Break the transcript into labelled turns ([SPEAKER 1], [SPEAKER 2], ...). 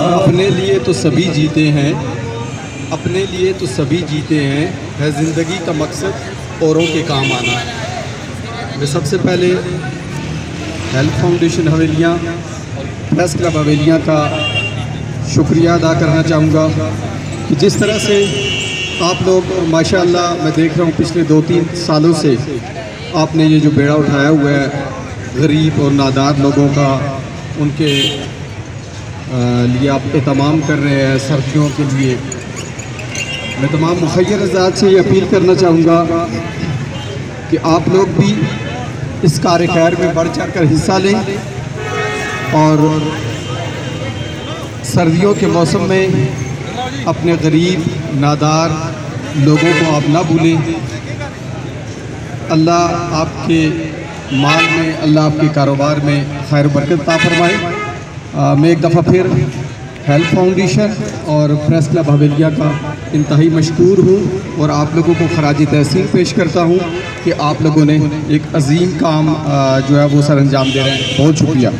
[SPEAKER 1] अपने लिए तो सभी जीते हैं, अपने लिए तो सभी जीते हैं, है ज़िंदगी का मकसद औरों के काम आना। मैं सबसे पहले हेल्प फाउंडेशन हवेलियाँ, प्रेस क्लब हवेलियाँ का शुक्रिया अदा करना चाहूँगा कि जिस तरह से आप लोग माशाअल्लाह मैं देख रहा हूँ पिछले 2-3 सालों से आपने ये जो बेड़ा उठाया हुआ है गरीब और नादार लोगों का, उनके लिए आप एहतमाम कर रहे हैं सर्दियों के लिए। मैं तमाम मुखय्यर आज़ाद से ये अपील करना चाहूँगा कि आप लोग भी इस कार्य खैर में बढ़ चढ़ कर हिस्सा लें और सर्दियों के मौसम में अपने गरीब नादार लोगों को आप ना भूलें। अल्लाह आपके माल में, अल्लाह आपके कारोबार में खैर बरकत अता फरमाए। मैं एक दफ़ा फिर हेल्प फाउंडेशन और प्रेस क्लब हवेलिया का इंतहाई मशकूर हूँ और आप लोगों को खराज तहसीन पेश करता हूँ कि आप लोगों ने एक अजीम काम जो है वो सर अंजाम दे रहे हैं। बहुत शुक्रिया।